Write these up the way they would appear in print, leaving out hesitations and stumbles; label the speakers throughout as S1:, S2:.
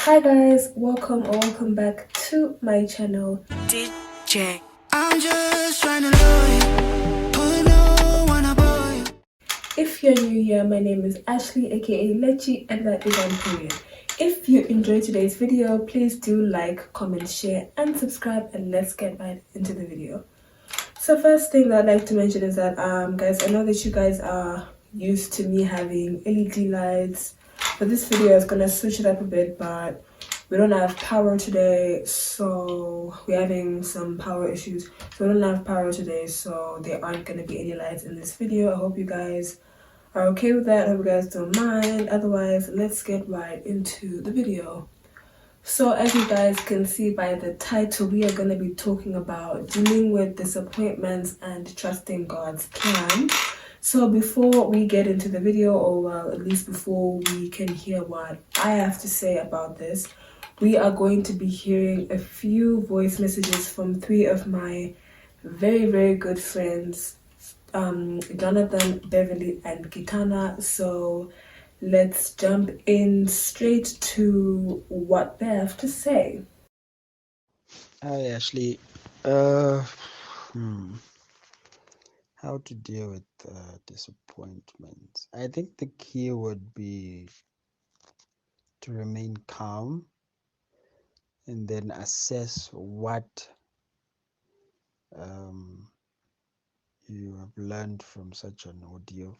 S1: Hi guys, welcome or welcome back to my channel.
S2: DJ. I'm just trying to know you, put no one above you.
S1: If you're new here, my name is Ashley aka Lechi and that is on period. If you enjoyed today's video, please do like, comment, share and subscribe, and let's get right into the video. So first thing that I'd like to mention is that guys, I know that you guys are used to me having LED lights, but this video is gonna switch it up a bit, but we don't have power today, so we're having some power issues. So we don't have power today, so there aren't gonna be any lights in this video. I hope you guys are okay with that. I hope you guys don't mind. Otherwise, let's get right into the video. So as you guys can see by the title, we are going to be talking about dealing with disappointments and trusting God's plan. So before we get into the video, or well, at least before we can hear what I have to say about this, we are going to be hearing a few voice messages from three of my very, very good friends, Jonathan, Beverly, and Kitana. So let's jump in straight to what they have to say.
S3: Hi Ashley. Uh, how to deal with disappointments? I think the key would be to remain calm and then assess what you have learned from such an ordeal.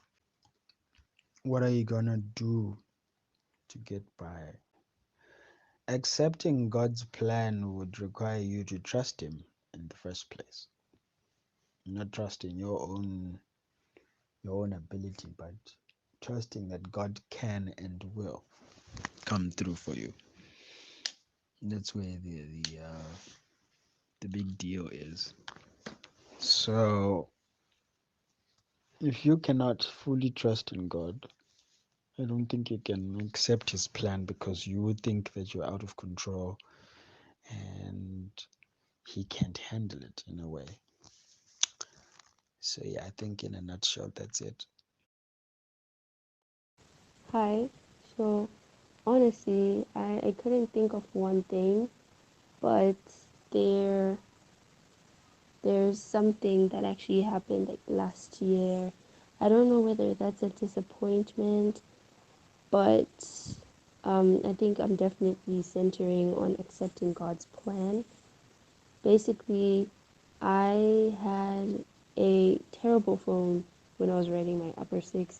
S3: What are you gonna do to get by? Accepting God's plan would require you to trust Him in the first place, not trusting your own ability, but trusting that God can and will come through for you. That's where the big deal is. So if you cannot fully trust in God, I don't think you can accept His plan, because you would think that you're out of control and He can't handle it in a way. So yeah, I think in a nutshell, that's it.
S4: Hi. So honestly, I couldn't think of one thing, but there there's something that actually happened like last year. I don't know whether that's a disappointment, but I think I'm definitely centering on accepting God's plan. Basically, I had a terrible phone when I was writing my upper six,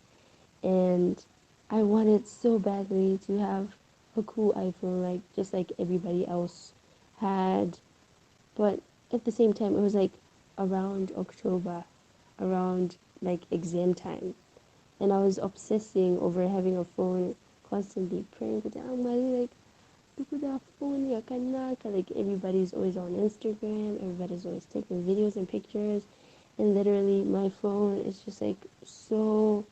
S4: and I wanted so badly to have a cool iPhone, like just like everybody else had. But at the same time, it was like around October, around like exam time, and I was obsessing over having a phone, constantly praying for that. I'm like, look at that phone, like everybody's always on Instagram, everybody's always taking videos and pictures, and literally my phone is just like so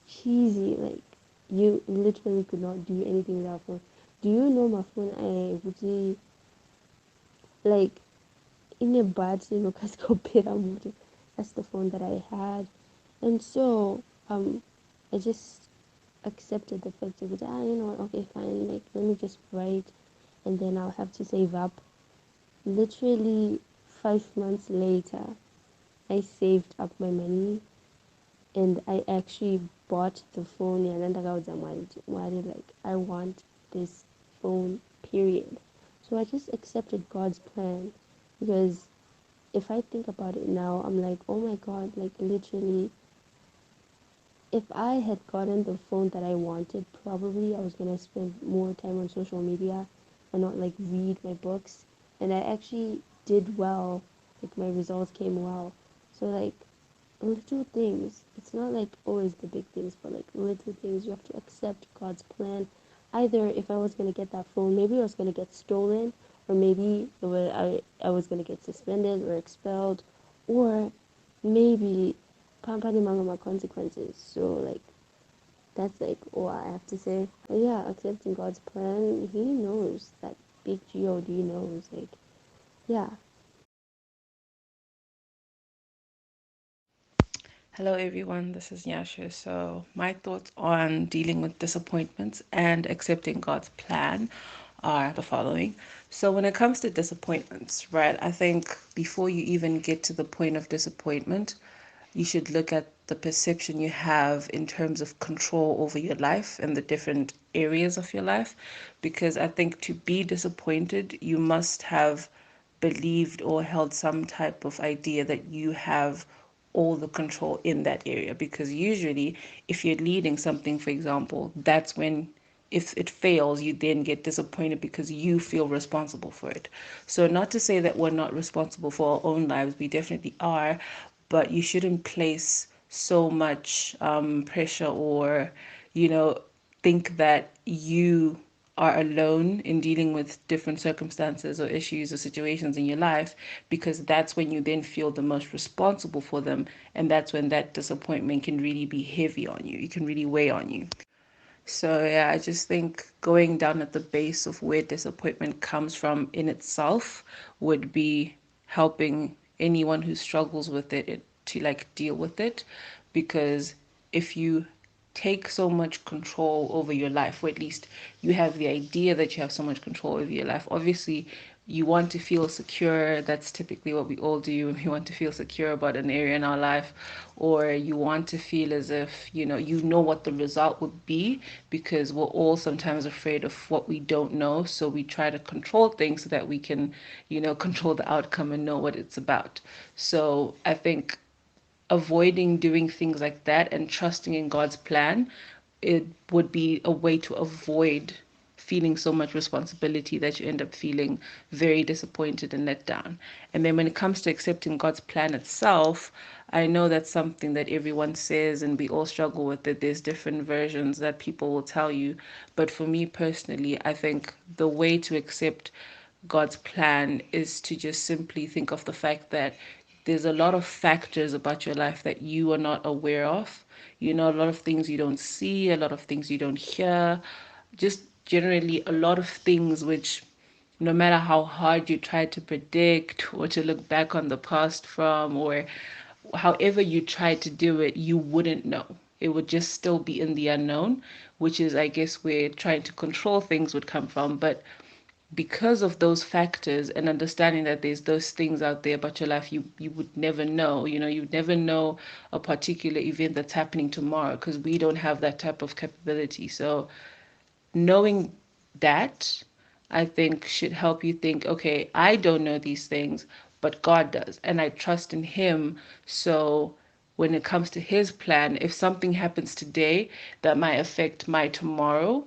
S4: cheesy. Like you literally could not do anything without phone. Do you know my phone? I would like in a bad because that's the phone that I had, and so I just accepted the fact that okay, fine, like let me just write, and then I'll have to save up. Literally 5 months later, I saved up my money and I actually bought the phone. Yeah, and like I want this phone, period. So I just accepted God's plan, because if I think about it now, I'm like, oh my God, like literally, if I had gotten the phone that I wanted, probably I was gonna spend more time on social media and not like read my books. And I actually did well, like my results came well. So like little things. It's not like always the big things, but like little things. You have to accept God's plan. Either if I was gonna get that phone, maybe I was gonna get stolen, or maybe I was gonna get suspended or expelled, or maybe Pampani Mangama consequences. So like that's like all I have to say. But yeah, accepting God's plan, He knows that big God knows. Like yeah.
S5: Hello, everyone. This is Nyasha. So, my thoughts on dealing with disappointments and accepting God's plan are the following. So, when it comes to disappointments, right, I think before you even get to the point of disappointment, you should look at the perception you have in terms of control over your life and the different areas of your life. Because I think to be disappointed, you must have believed or held some type of idea that you have all the control in that area. Because usually, if you're leading something, for example, that's when if it fails, you then get disappointed because you feel responsible for it. So, not to say that we're not responsible for our own lives, we definitely are, but you shouldn't place so much pressure or, you know, think that you are alone in dealing with different circumstances or issues or situations in your life, because that's when you then feel the most responsible for them. And that's when that disappointment can really be heavy on you. It can really weigh on you. So, yeah, I just think going down at the base of where disappointment comes from in itself would be helping anyone who struggles with it to like deal with it. Because if you take so much control over your life, or at least you have the idea that you have so much control over your life, obviously you want to feel secure. That's typically what we all do when we want to feel secure about an area in our life, or you want to feel as if you know what the result would be, because we're all sometimes afraid of what we don't know, so we try to control things so that we can control the outcome and know what it's about. So I think avoiding doing things like that and trusting in God's plan, it would be a way to avoid feeling so much responsibility that you end up feeling very disappointed and let down. And then when it comes to accepting God's plan itself, I know that's something that everyone says and we all struggle with it. There's different versions that people will tell you. But for me personally, I think the way to accept God's plan is to just simply think of the fact that there's a lot of factors about your life that you are not aware of. A lot of things you don't see, a lot of things you don't hear, just generally a lot of things which, no matter how hard you try to predict or to look back on the past from, or however you try to do it, you wouldn't know. It would just still be in the unknown, which is, I guess, where trying to control things would come from. But because of those factors and understanding that there's those things out there about your life you would never know. You'd never know a particular event that's happening tomorrow, because we don't have that type of capability. So knowing that, I think, should help you think, okay, I don't know these things, but God does, and I trust in Him. So when it comes to His plan, if something happens today that might affect my tomorrow,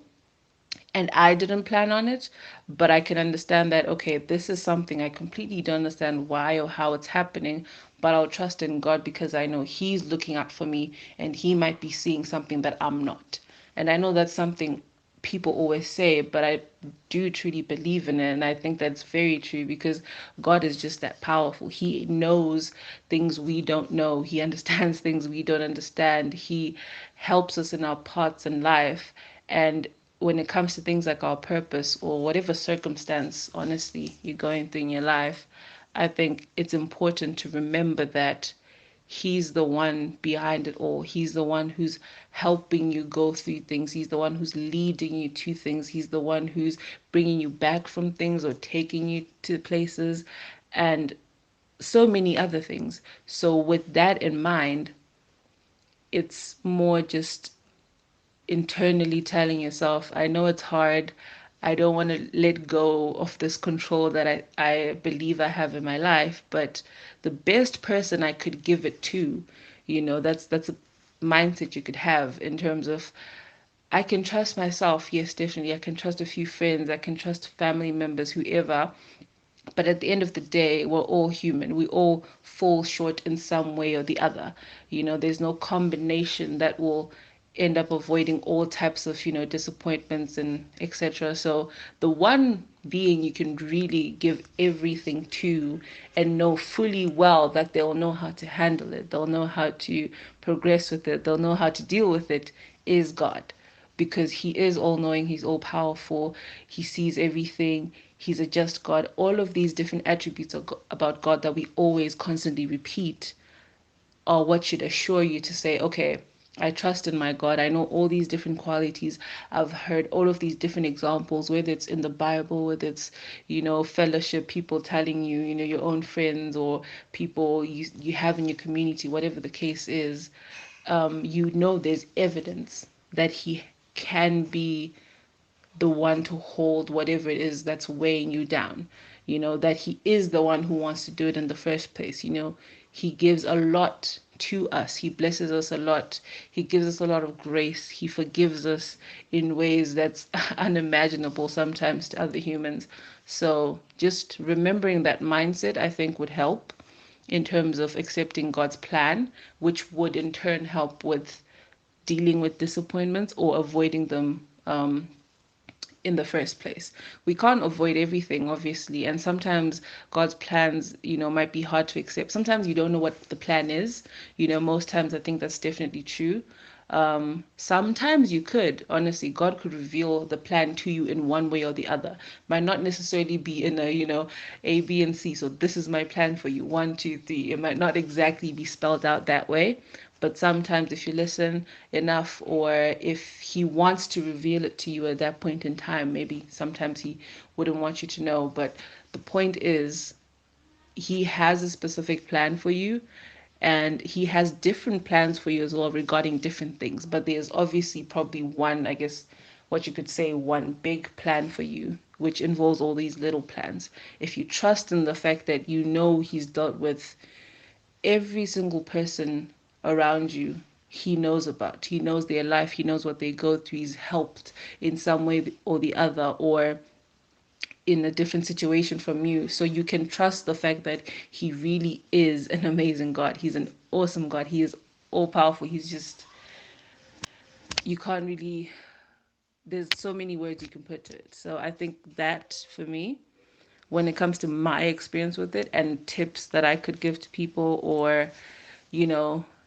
S5: and I didn't plan on it, but I can understand that, okay, this is something I completely don't understand why or how it's happening, but I'll trust in God because I know He's looking out for me and He might be seeing something that I'm not. And I know that's something people always say, but I do truly believe in it. And I think that's very true because God is just that powerful. He knows things we don't know, He understands things we don't understand, He helps us in our parts in life. And when it comes to things like our purpose or whatever circumstance, honestly, you're going through in your life, I think it's important to remember that He's the one behind it all. He's the one who's helping you go through things. He's the one who's leading you to things. He's the one who's bringing you back from things or taking you to places and so many other things. So, with that in mind, it's more just internally telling yourself, I know it's hard. I don't want to let go of this control that I believe I have in my life, but the best person I could give it to, that's a mindset you could have in terms of I can trust myself. Yes, definitely. I can trust a few friends. I can trust family members, whoever. But at the end of the day, we're all human. We all fall short in some way or the other. There's no combination that will end up avoiding all types of, disappointments and etc. So the one being you can really give everything to and know fully well that they'll know how to handle it, they'll know how to progress with it, they'll know how to deal with it, is God, because He is all knowing, He's all powerful, He sees everything, He's a just God. All of these different attributes about God that we always constantly repeat are what should assure you to say, okay, I trust in my God. I know all these different qualities. I've heard all of these different examples, whether it's in the Bible, whether it's, fellowship, people telling you, your own friends or people you have in your community, whatever the case is. There's evidence that he can be the one to hold whatever it is that's weighing you down. That he is the one who wants to do it in the first place. He gives a lot to us. He blesses us a lot. He gives us a lot of grace. He forgives us in ways that's unimaginable sometimes to other humans. So just remembering that mindset, I think, would help in terms of accepting God's plan, which would in turn help with dealing with disappointments or avoiding them in the first place. We can't avoid everything, obviously, and sometimes God's plans, might be hard to accept. Sometimes you don't know what the plan is. Most times I think that's definitely true. Sometimes you could, honestly, God could reveal the plan to you in one way or the other. Might not necessarily be in a, A, B, and C. So this is my plan for you. 1, 2, 3. It might not exactly be spelled out that way. But sometimes if you listen enough, or if he wants to reveal it to you at that point in time, maybe sometimes he wouldn't want you to know. But the point is, he has a specific plan for you, and he has different plans for you as well regarding different things. But there's obviously probably one, I guess, what you could say, one big plan for you, which involves all these little plans. If you trust in the fact that he's dealt with every single person around you, he knows about. He knows their life. He knows what they go through. He's helped in some way or the other, or in a different situation from you. So you can trust the fact that he really is an amazing God. He's an awesome God. He is all powerful. He's just, you can't really, there's so many words you can put to it. So I think that for me, when it comes to my experience with it and tips that I could give to people, or,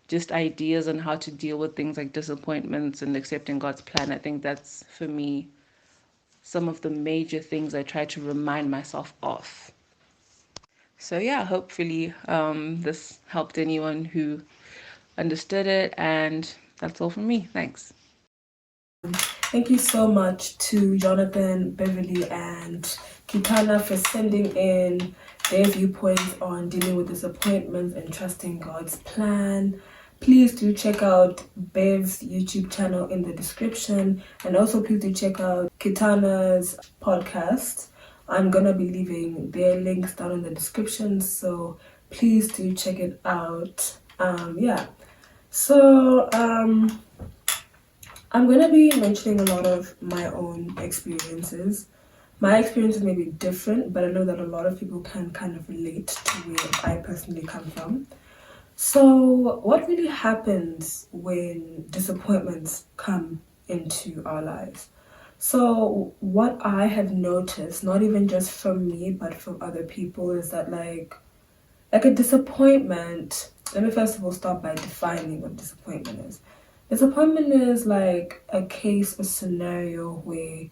S5: just ideas on how to deal with things like disappointments and accepting God's plan, I think that's for me some of the major things I try to remind myself of. So yeah, hopefully this helped anyone who understood it, and that's all from me. Thanks.
S1: Thank you so much to Jonathan, Beverly, and Kitana for sending in their viewpoints on dealing with disappointments and trusting God's plan. Please do check out Bev's YouTube channel in the description, and also please do check out Kitana's podcast. I'm gonna be leaving their links down in the description, so please do check it out. I'm going to be mentioning a lot of my own experiences. My experiences may be different, but I know that a lot of people can kind of relate to where I personally come from. So what really happens when disappointments come into our lives? So what I have noticed, not even just from me, but from other people, is that like a disappointment, let me first of all start by defining what disappointment is. Disappointment is like a case or scenario where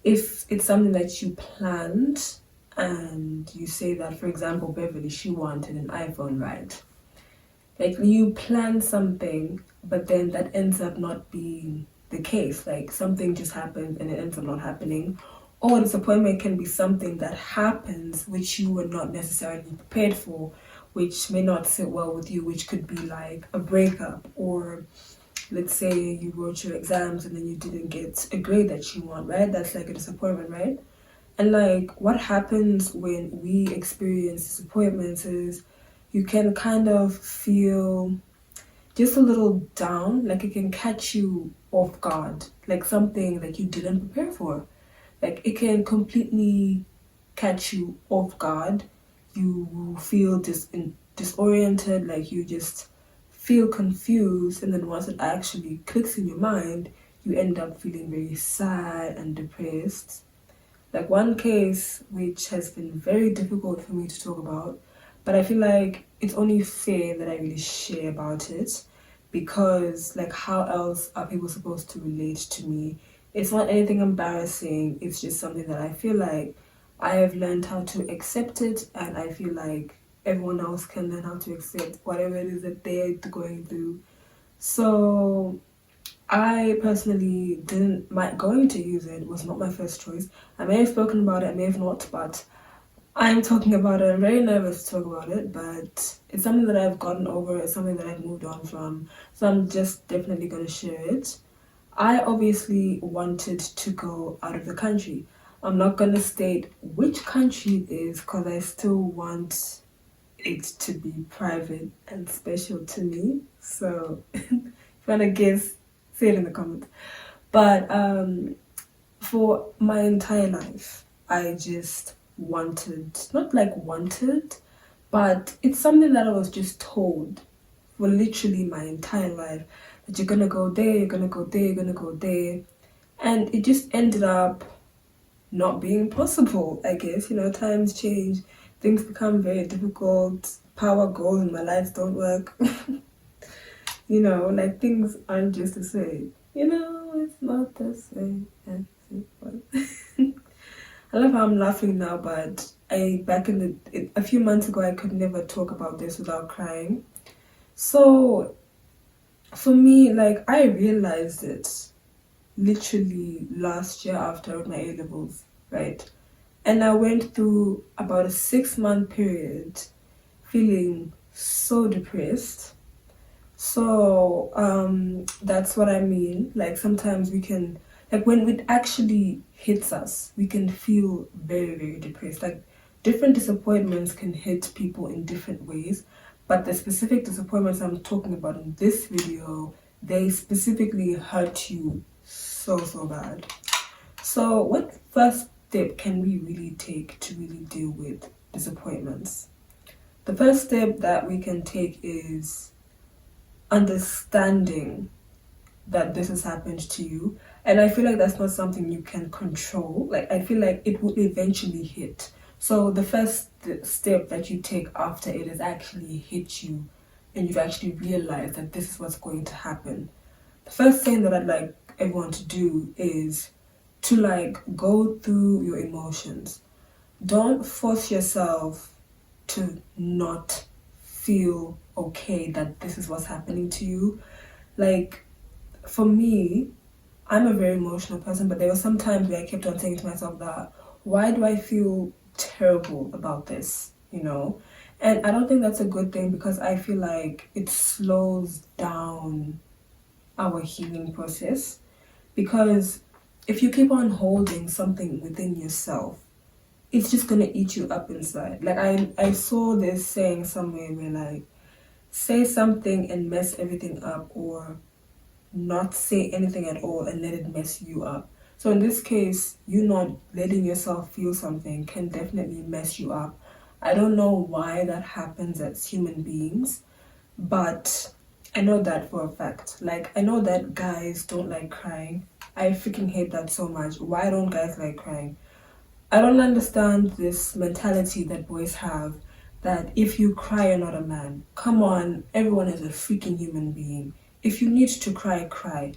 S1: if it's something that you planned and you say that, for example, Beverly, she wanted an iPhone, right? Like you plan something, but then that ends up not being the case. Like something just happens and it ends up not happening. Or disappointment can be something that happens which you were not necessarily prepared for, which may not sit well with you, which could be like a breakup, or let's say you wrote your exams and then you didn't get a grade that you want, right? That's like a disappointment, right? And like what happens when we experience disappointments is you can kind of feel just a little down, like it can catch you off guard, like something that you didn't prepare for. Like it can completely catch you off guard. You feel disoriented, like you just feel confused, and then once it actually clicks in your mind, you end up feeling very sad and depressed. Like one case which has been very difficult for me to talk about, but I feel like it's only fair that I really share about it, because like how else are people supposed to relate to me? It's not anything embarrassing, it's just something that I feel like I have learned how to accept it, and I feel like everyone else can learn how to accept whatever it is that they're going through. So I personally didn't, going to use it was not my first choice. I may have spoken about it, I may have not, but I'm talking about it. I'm very nervous to talk about it, but it's something that I've gotten over. It's something that I've moved on from. So I'm just definitely going to share it. I obviously wanted to go out of the country. I'm not going to state which country it is because I still want it to be private and special to me. So if you want to guess, say it in the comments. But for my entire life, I just wanted, not like wanted, but it's something that I was just told for literally my entire life that you're gonna go there, you're gonna go there, you're gonna go there. And it just ended up not being possible, I guess. You know, times change, things become very difficult, power goes and my lights don't work. You know, like things aren't just the same. You know, it's not the same as it was. I love how I'm laughing now, but a few months ago I could never talk about this without crying. So for me, like I realized it literally last year after I wrote my A-levels, right? And I went through about a 6-month period feeling so depressed. So that's what I mean. Like sometimes we can, like when it actually hits us, we can feel very, very depressed. Like different disappointments can hit people in different ways, but the specific disappointments I'm talking about in this video, they specifically hurt you so, so bad. So what first step can we really take to really deal with disappointments? The first step that we can take is understanding that this has happened to you. And I feel like that's not something you can control. Like I feel like it will eventually hit. So the first step that you take after it has actually hit you and you've actually realized that this is what's going to happen. The first thing that I'd like everyone to do is to like go through your emotions. Don't force yourself to not feel okay that this is what's happening to you. Like for me, I'm a very emotional person, but there were some times where I kept on saying to myself that why do I feel terrible about this, you know? And I don't think that's a good thing because I feel like it slows down our healing process. Because if you keep on holding something within yourself, it's just gonna eat you up inside. Like I saw this saying somewhere where like say something and mess everything up, or not say anything at all and let it mess you up. So in this case, you not letting yourself feel something can definitely mess you up. I don't know why that happens as human beings, but I know that for a fact. Like I know that guys don't like crying. I freaking hate that so much. Why don't guys like crying? I don't understand this mentality that boys have that if you cry, you're not a man. Come on, everyone is a freaking human being. If you need to cry, cry.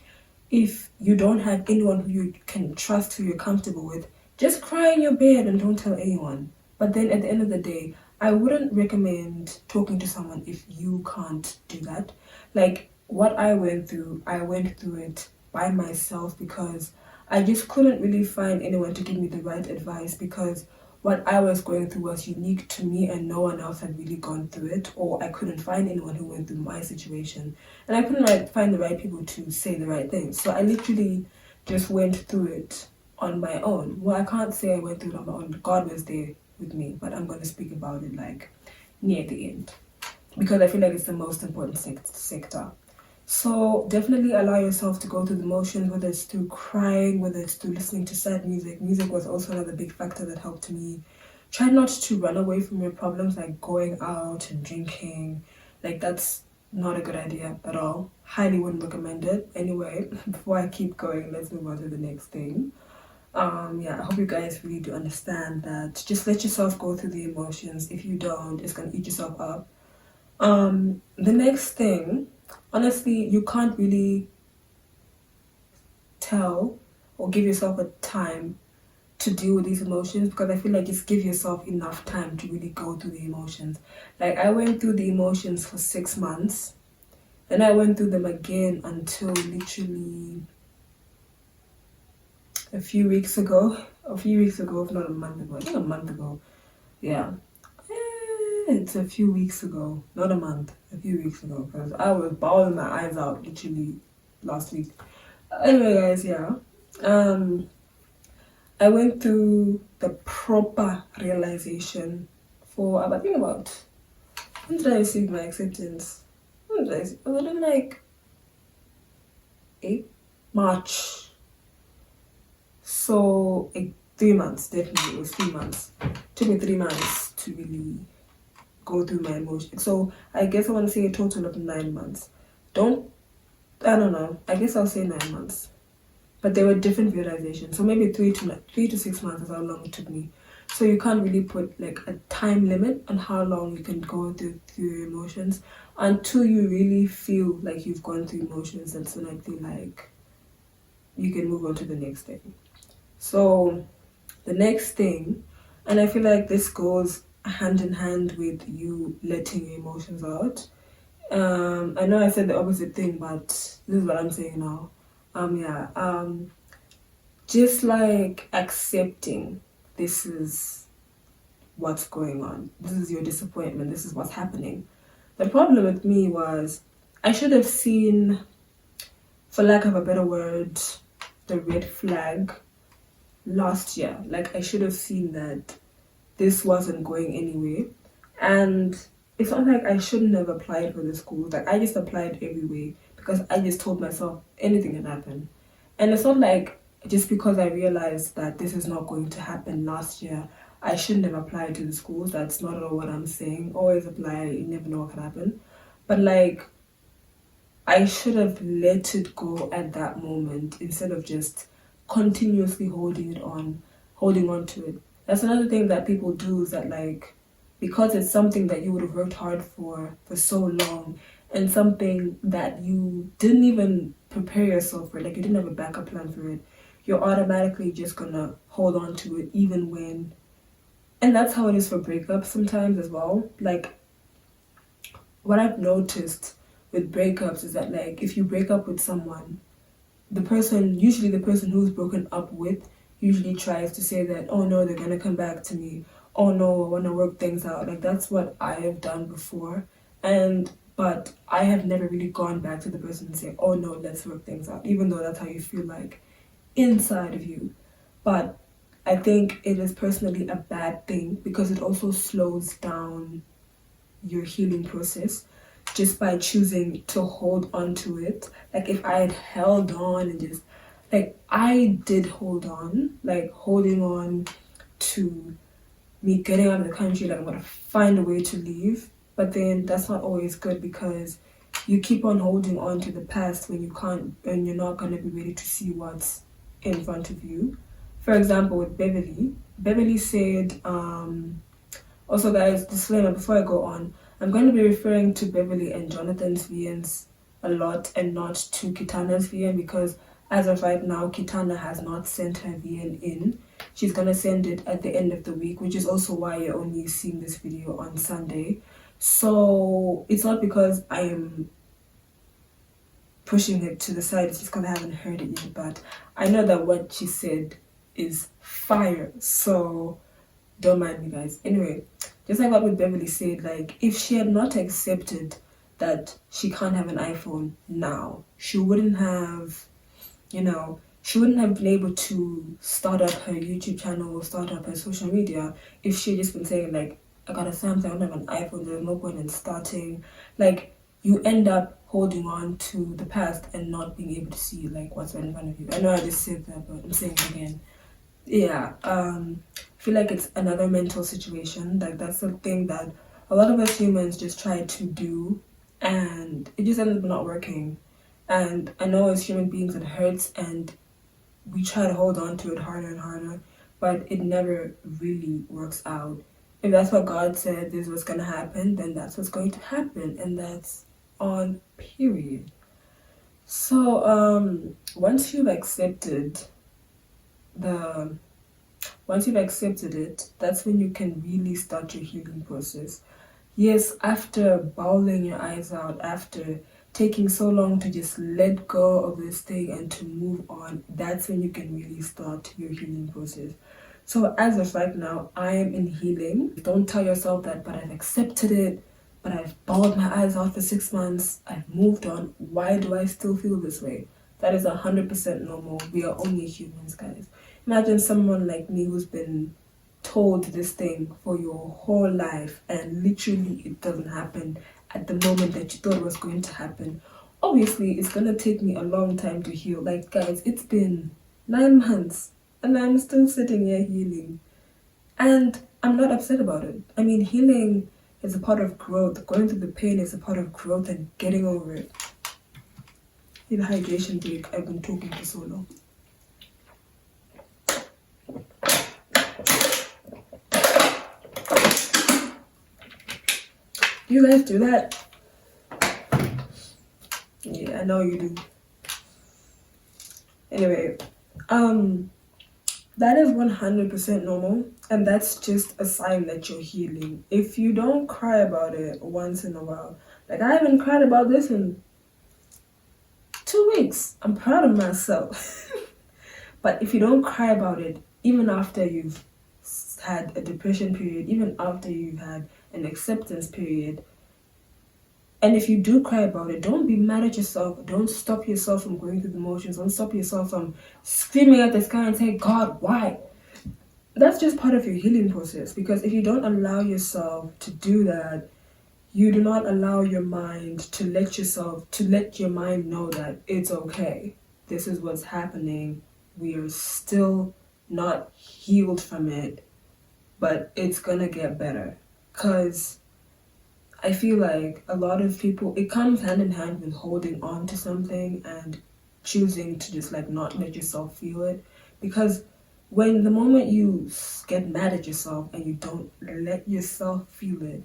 S1: If you don't have anyone who you can trust, who you're comfortable with, just cry in your bed and don't tell anyone. But then at the end of the day, I wouldn't recommend talking to someone if you can't do that. Like what I went through it by myself because I just couldn't really find anyone to give me the right advice because what I was going through was unique to me and no one else had really gone through it, or I couldn't find anyone who went through my situation. And I couldn't find the right people to say the right things. So I literally just went through it on my own. Well, I can't say I went through it on my own. God was there with me, but I'm going to speak about it like near the end because I feel like it's the most important sector. So definitely allow yourself to go through the motions, whether it's through crying, whether it's through listening to sad music. Music was also another big factor that helped me. Try not to run away from your problems, like going out and drinking. Like that's not a good idea at all. Highly wouldn't recommend it. Anyway, before I keep going, let's move on to the next thing. I hope you guys really do understand that. Just let yourself go through the emotions. If you don't, it's gonna eat yourself up. The next thing, honestly, you can't really tell or give yourself a time to deal with these emotions because I feel like just give yourself enough time to really go through the emotions. Like I went through the emotions for 6 months Then I went through them again until literally a few weeks ago, if not a month ago. I think a month ago. Yeah. It's a few weeks ago, not a month, a few weeks ago, because I was bawling my eyes out literally last week. Anyway, guys, yeah. I went through the proper realization for I think about, when did I receive my acceptance? When did I receive? It was like March. So 3 months, definitely. It was 3 months. It took me 3 months to really go through my emotions. So I guess I want to say a total of 9 months. I don't know. I guess I'll say 9 months. But there were different realizations. So maybe 3 to 6 months is how long it took me. So you can't really put like a time limit on how long you can go through your emotions until you really feel like you've gone through emotions. That's when I feel like you can move on to the next thing. So the next thing, and I feel like this goes hand in hand with you letting your emotions out. I know I said the opposite thing, but this is what I'm saying now. Just like accepting this is what's going on. This is your disappointment. This is what's happening. The problem with me was I should have seen, for lack of a better word, the red flag last year. Like I should have seen that this wasn't going anywhere. And it's not like I shouldn't have applied for the school. Like I just applied anyway because I just told myself anything can happen. And it's not like just because I realized that this is not going to happen last year, I shouldn't have applied to the schools. That's not at all what I'm saying. Always apply, you never know what can happen. But like, I should have let it go at that moment instead of just continuously holding on to it. That's another thing that people do, is that like, because it's something that you would have worked hard for so long, and something that you didn't even prepare yourself for, like you didn't have a backup plan for it, you're automatically just gonna hold on to it even when, and that's how it is for breakups sometimes as well. Like what I've noticed with breakups is that like if you break up with someone, usually the person who's broken up with usually tries to say that, oh no, they're gonna come back to me, oh no, I want to work things out. Like that's what I have done before, but I have never really gone back to the person and say, oh no, let's work things out, even though that's how you feel like inside of you. But I think it is personally a bad thing because it also slows down your healing process just by choosing to hold on to it. Like if I had held on and just, like I did hold on, like holding on to me getting out of the country, like I'm gonna find a way to leave. But then that's not always good because you keep on holding on to the past when you can't, and you're not gonna be ready to see what's in front of you. For example, with Beverly said, also guys, disclaimer before I go on, I'm going to be referring to Beverly and Jonathan's VNs a lot and not to Kitana's VN, because as of right now, Kitana has not sent her VN in. She's going to send it at the end of the week, which is also why you're only seeing this video on Sunday. So it's not because I am pushing it to the side, it's just because I haven't heard it yet, but I know that what she said is fire, so don't mind me guys. Anyway, just like what Beverly said, like if she had not accepted that she can't have an iPhone now, she wouldn't have been able to start up her YouTube channel or start up her social media if she had just been saying like, I got a Samsung, I don't have an iPhone, there's no point in starting. Like you end up holding on to the past and not being able to see like what's right in front of you. I know I just said that, but I'm saying it again. Yeah, I feel like it's another mental situation. Like that's the thing that a lot of us humans just try to do and it just ends up not working. And I know as human beings it hurts and we try to hold on to it harder and harder, but it never really works out. If that's what God said this was going to happen, then that's what's going to happen, and that's on period. So once you've accepted it, that's when you can really start your healing process. Yes, after bawling your eyes out, after taking so long to just let go of this thing and to move on, that's when you can really start your healing process. So as of right now, I am in healing. Don't tell yourself that, but I've accepted it, but I've bawled my eyes out for 6 months, I've moved on. Why do I still feel this way? That is 100% normal. We are only humans, guys. Imagine someone like me who's been told this thing for your whole life and literally it doesn't happen at the moment that you thought it was going to happen. Obviously, it's gonna take me a long time to heal. Like, guys, it's been 9 months and I'm still sitting here healing. And I'm not upset about it. I mean, healing is a part of growth. Going through the pain is a part of growth and getting over it. Need a hydration break. I've been talking for so long. You guys do that? Yeah, I know you do. Anyway, that is 100% normal, and that's just a sign that you're healing. If you don't cry about it once in a while, like I haven't cried about this in 2 weeks. I'm proud of myself. But if you don't cry about it, even after you've had a depression period, even after you've had an acceptance period, and if you do cry about it, don't be mad at yourself. Don't stop yourself from going through the motions. Don't stop yourself from screaming at the sky and saying, God, why? That's just part of your healing process. Because if you don't allow yourself to do that, you do not allow your mind to let your mind know that it's okay. This is what's happening. We are still not healed from it, but it's gonna get better. Because I feel like a lot of people, it comes hand in hand with holding on to something and choosing to just like not let yourself feel it. Because when the moment you get mad at yourself and you don't let yourself feel it,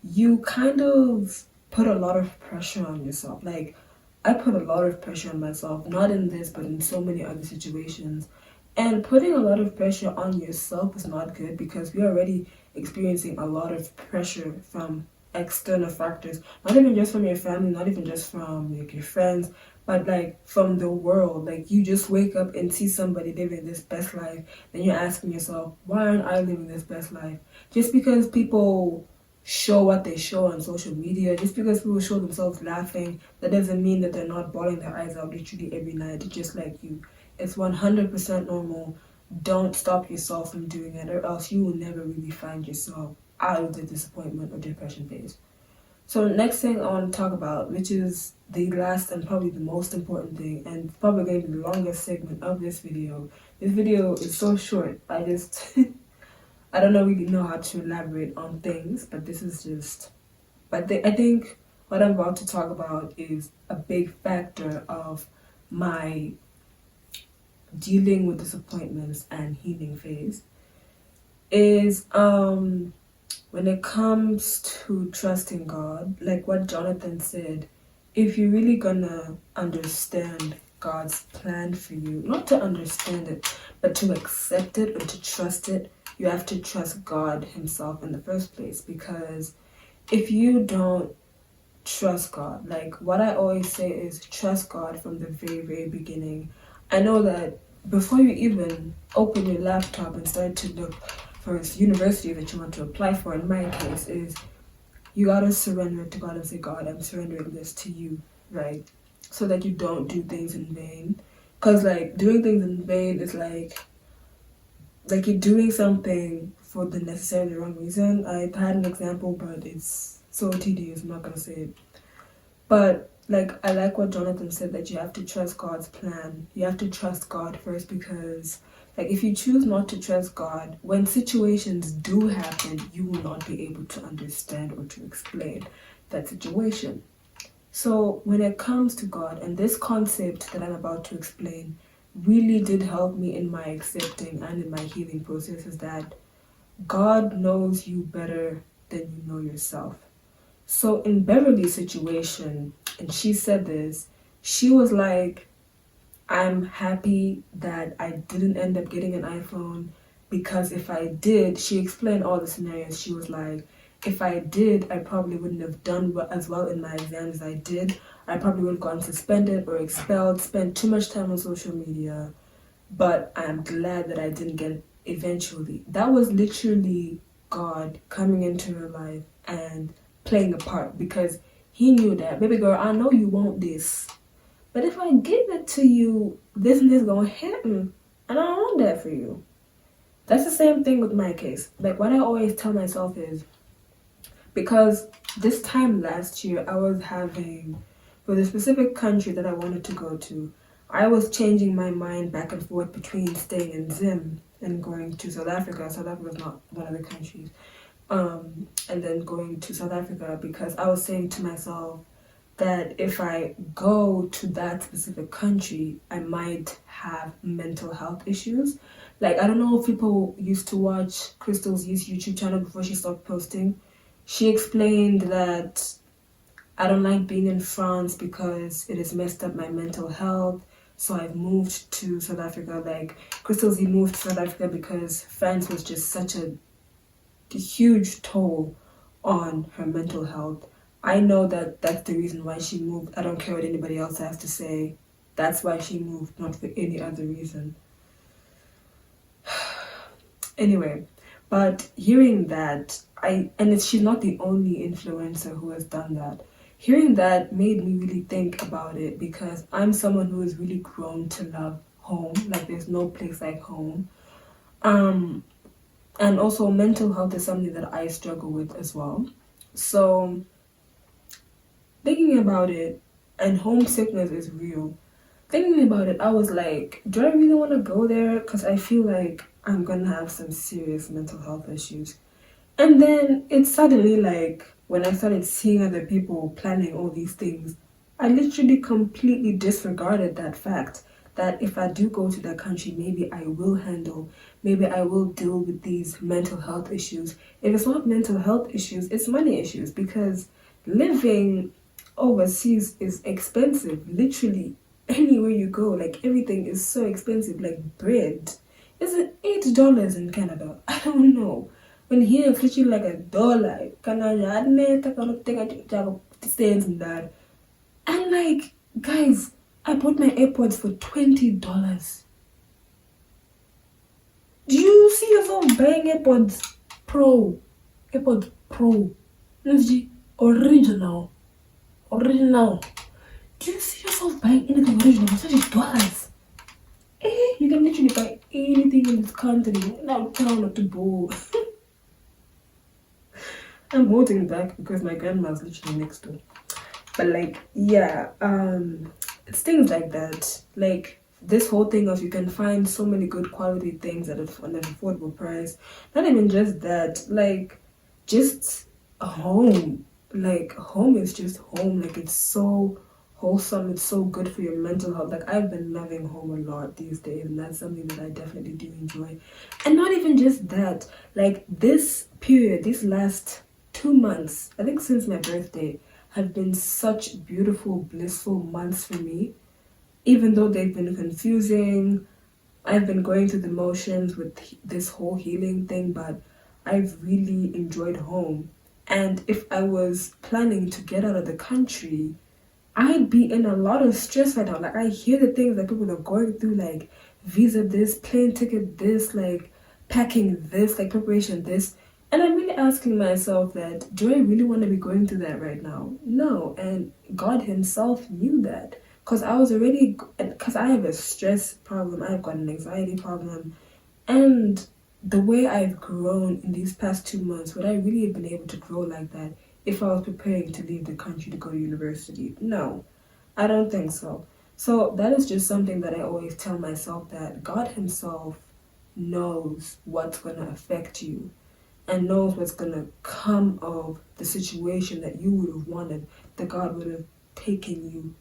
S1: you kind of put a lot of pressure on yourself. Like, I put a lot of pressure on myself, not in this, but in so many other situations. And putting a lot of pressure on yourself is not good because we're already experiencing a lot of pressure from external factors, not even just from your family, not even just from like your friends, but like from the world. Like, you just wake up and see somebody living this best life, then you're asking yourself, why aren't I living this best life? Just because people show what they show on social media, just because people show themselves laughing, that doesn't mean that they're not bawling their eyes out literally every night, just like you. It's 100% normal. Don't stop yourself from doing it, or else you will never really find yourself out of the disappointment or depression phase. So next thing I want to talk about, which is the last and probably the most important thing, and probably going to be the longest segment of this video. This video is so short, I just I don't really know how to elaborate on things, but this is just, but I think what I'm about to talk about is a big factor of my dealing with disappointments and healing phase. Is when it comes to trusting God, like what Jonathan said, if you're really gonna understand God's plan for you, not to understand it, but to accept it or to trust it, you have to trust God himself in the first place. Because if you don't trust God, like what I always say is trust God from the very, very beginning. I know that before you even open your laptop and start to look for a university that you want to apply for, in my case, is you gotta surrender it to God and say, God, I'm surrendering this to you, right? So that you don't do things in vain. Because like doing things in vain is like you're doing something for the necessarily wrong reason. I had an example, but it's so tedious, I'm not gonna say it. But like, I like what Jonathan said, that you have to trust God's plan. You have to trust God first, because like if you choose not to trust God, when situations do happen, you will not be able to understand or to explain that situation. So when it comes to God, and this concept that I'm about to explain really did help me in my accepting and in my healing process, is that God knows you better than you know yourself. So in Beverly's situation, and she said this, she was like, I'm happy that I didn't end up getting an iPhone, because if I did, she explained all the scenarios. She was like, if I did, I probably wouldn't have done as well in my exams as I did. I probably would have gotten suspended or expelled, spent too much time on social media. But I'm glad that I didn't get it eventually. That was literally God coming into her life and playing a part, because he knew that, baby girl, I know you want this, but if I give it to you, this and this gonna happen, and I don't want that for you. That's the same thing with my case. Like, what I always tell myself is, because this time last year I was having, for the specific country that I wanted to go to, I was changing my mind back and forth between staying in Zim and going to South Africa. South Africa is not one of the countries. And then going to South Africa, because I was saying to myself that if I go to that specific country, I might have mental health issues. Like, I don't know if people used to watch Crystal's YouTube channel before she stopped posting. She explained that I don't like being in France because it has messed up my mental health. So I've moved to South Africa. Like, Crystal's moved to South Africa because France was just such a huge toll on her mental health. I know that that's the reason why she moved. I don't care what anybody else has to say. That's why she moved, not for any other reason. Anyway, but hearing that, she's not the only influencer who has done that. Hearing that made me really think about it, because I'm someone who has really grown to love home. Like, there's no place like home. And also mental health is something that I struggle with as well. So thinking about it, and homesickness is real. Thinking about it, I was like, do I really want to go there? Because I feel like I'm gonna have some serious mental health issues. And then it's suddenly like, when I started seeing other people planning all these things, I literally completely disregarded that fact that if I do go to that country, maybe I will deal with these mental health issues. If it's not mental health issues, it's money issues, because living overseas is expensive. Literally anywhere you go, like, everything is so expensive. Like, bread, is it $8 in Canada? I don't know. When here it's literally like $1. And like, guys, I bought my AirPods for $20. Do you see yourself buying AirPods Pro? AirPods Pro. Original. Do you see yourself buying anything original for $30? You can literally buy anything in this country. Now tell not to bore. I'm holding back because my grandma's literally next door. But like, yeah, it's things like that. Like, this whole thing of you can find so many good quality things at an affordable price. Not even just that, like, just home. Like, home is just home. Like, it's so wholesome. It's so good for your mental health. Like, I've been loving home a lot these days, and that's something that I definitely do enjoy. And not even just that, like, this period, these last 2 months, I think since my birthday, have been such beautiful, blissful months for me. Even though they've been confusing, I've been going through the motions with this whole healing thing, but I've really enjoyed home. And if I was planning to get out of the country, I'd be in a lot of stress right now. Like, I hear the things that people are going through, like visa this, plane ticket this, like packing this, like preparation this. And I'm really asking myself that, do I really want to be going through that right now? No. And God himself knew that. Because I have a stress problem, I've got an anxiety problem. And the way I've grown in these past 2 months, would I really have been able to grow like that if I was preparing to leave the country to go to university? No, I don't think so. So that is just something that I always tell myself, that God himself knows what's going to affect you and knows what's going to come of the situation that you would have wanted, that God would have taken you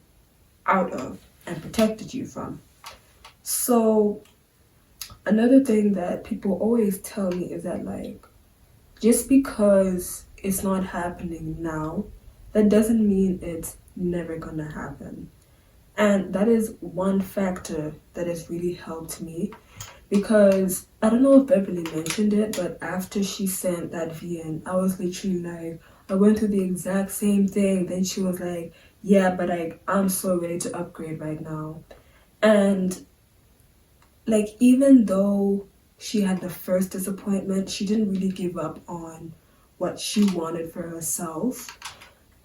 S1: out of and protected you from. So another thing that people always tell me is that, like, just because it's not happening now, that doesn't mean it's never gonna happen. And that is one factor that has really helped me, because I don't know if Beverly mentioned it, but after she sent that VN, I was literally like, I went through the exact same thing. Then she was like, yeah, but like, I'm so ready to upgrade right now. And like, even though she had the first disappointment, she didn't really give up on what she wanted for herself.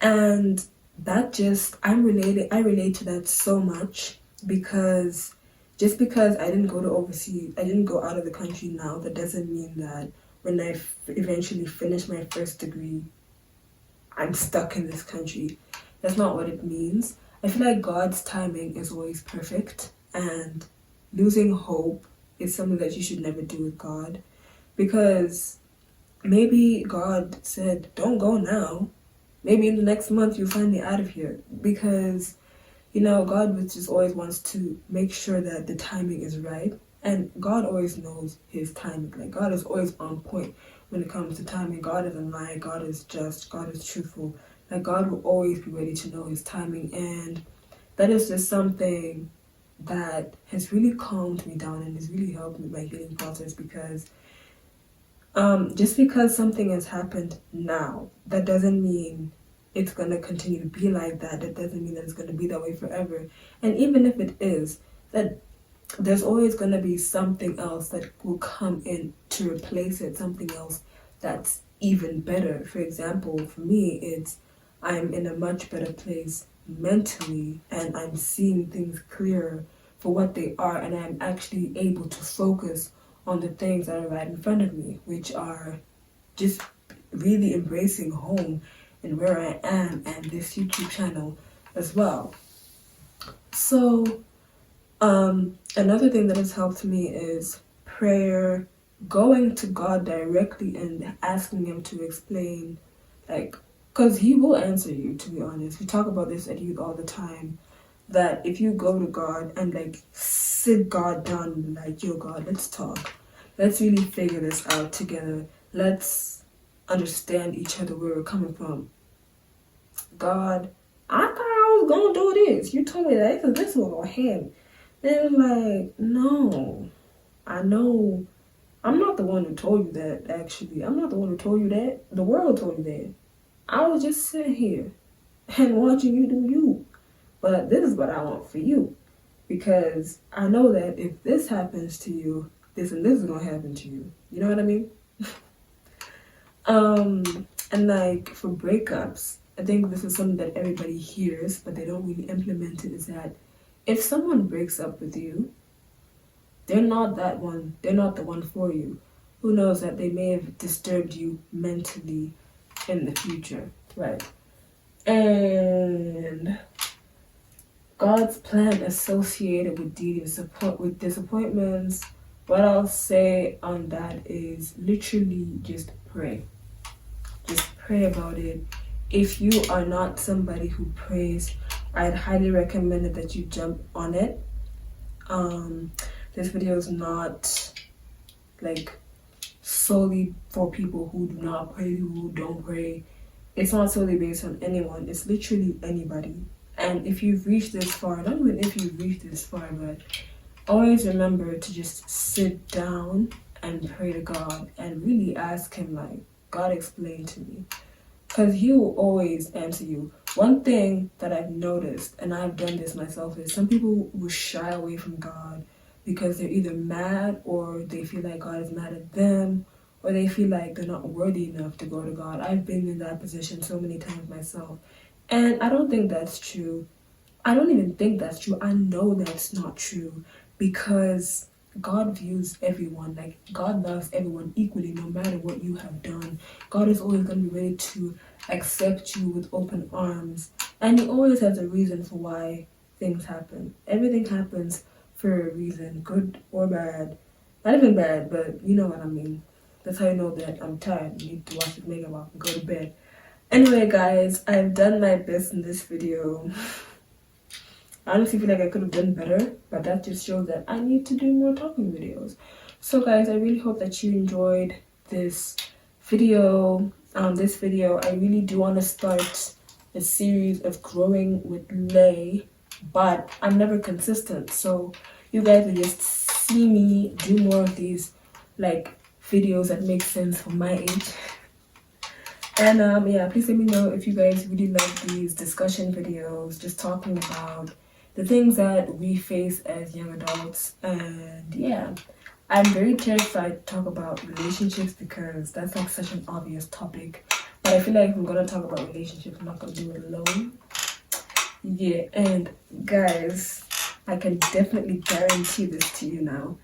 S1: And that just, I relate to that so much, because just because I didn't go out of the country now, that doesn't mean that when I eventually finish my first degree, I'm stuck in this country. That's not what it means. I feel like God's timing is always perfect, and losing hope is something that you should never do with God, because maybe God said, don't go now. Maybe in the next month you'll find me out of here, because God just always wants to make sure that the timing is right, and God always knows his timing. Like, God is always on point when it comes to timing. God isn't lying. God is just. God is truthful. Like, God will always be ready to know his timing, and that is just something that has really calmed me down and has really helped me with my healing process, because just because something has happened now, that doesn't mean it's going to continue to be like that. That doesn't mean that it's going to be that way forever. And even if it is, that there's always going to be something else that will come in to replace it, something else that's even better. For example, for me, I'm in a much better place mentally, and I'm seeing things clearer for what they are, and I'm actually able to focus on the things that are right in front of me, which are just really embracing home and where I am, and this YouTube channel as well. So another thing that has helped me is prayer, going to God directly and asking him to explain, like, because he will answer you, to be honest. We talk about this at youth all the time, that if you go to God and like sit God down and be like, yo God, let's talk. Let's really figure this out together. Let's understand each other, where we're coming from. God, I thought I was gonna do this. You told me that because this was on him. Then it was like, no, I know I'm not the one who told you that, actually. I'm not the one who told you that. The world told you that. I was just sitting here and watching you do you. But this is what I want for you, because I know that if this happens to you, this and this is gonna happen to you. You know what I mean? And like for breakups, I think this is something that everybody hears, but they don't really implement it, is that if someone breaks up with you, they're not the one for you. Who knows that they may have disturbed you mentally in the future, right? And God's plan associated with disappointments, what I'll say on that is literally just pray. Just pray about it. If you are not somebody who prays, I'd highly recommend it that you jump on it. This video is not like solely for people who do not pray, who don't pray. It's not solely based on anyone. It's literally anybody. And if you've reached this far, not even if you've reached this far, but always remember to just sit down and pray to God and really ask him, like, God, explain to me. Because he will always answer you. One thing that I've noticed, and I've done this myself, is some people will shy away from God because they're either mad, or they feel like God is mad at them, or they feel like they're not worthy enough to go to God. I've been in that position so many times myself. And I don't think that's true. I don't even think that's true. I know that's not true, because God views everyone, like God loves everyone equally, no matter what you have done. God is always going to be ready to accept you with open arms. And he always has a reason for why things happen. Everything happens for a reason, good or bad. Not even bad, but you know what I mean. That's how you know that I'm tired. You need to wash your makeup off and go to bed. Anyway, guys, I've done my best in this video. I honestly feel like I could have done better, but that just shows that I need to do more talking videos. So guys, I really hope that you enjoyed this video. I really do want to start a series of growing with Ley, but I'm never consistent. So you guys will just see me do more of these like videos that make sense for my age. And yeah, please let me know if you guys really love these discussion videos, just talking about the things that we face as young adults. And yeah, I'm very terrified to talk about relationships because that's like such an obvious topic. But I feel like if I'm gonna talk about relationships, I'm not gonna do it alone. Yeah, and guys, I can definitely guarantee this to you now.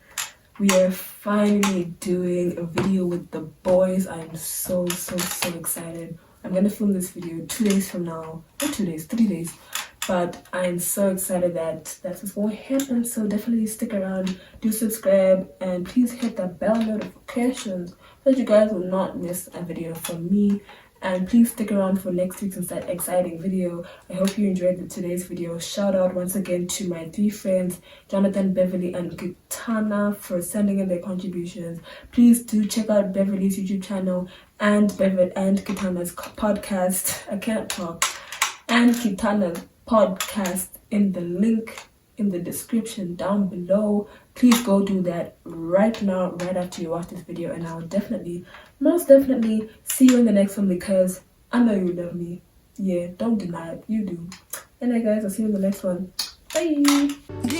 S1: We are finally doing a video with the boys. I'm so excited. I'm gonna film this video 2 days from now. Not 2 days, 3 days. But I'm so excited that that's what's going to happen. So definitely stick around, do subscribe, and please hit that bell notifications so that you guys will not miss a video from me. And please stick around for next week's exciting video. I hope you enjoyed today's video. Shout out once again to my 3 friends, Jonathan, Beverly, and Kitana, for sending in their contributions. Please do check out Beverly's YouTube channel and Beverly and Kitana's podcast. I can't talk. And Kitana's podcast in the link in the description down below. Please go do that right now, right after you watch this video, and I will definitely, most definitely, see you in the next one because I know you love me. Yeah, don't deny it, you do. Anyway guys, I'll see you in the next one. Bye.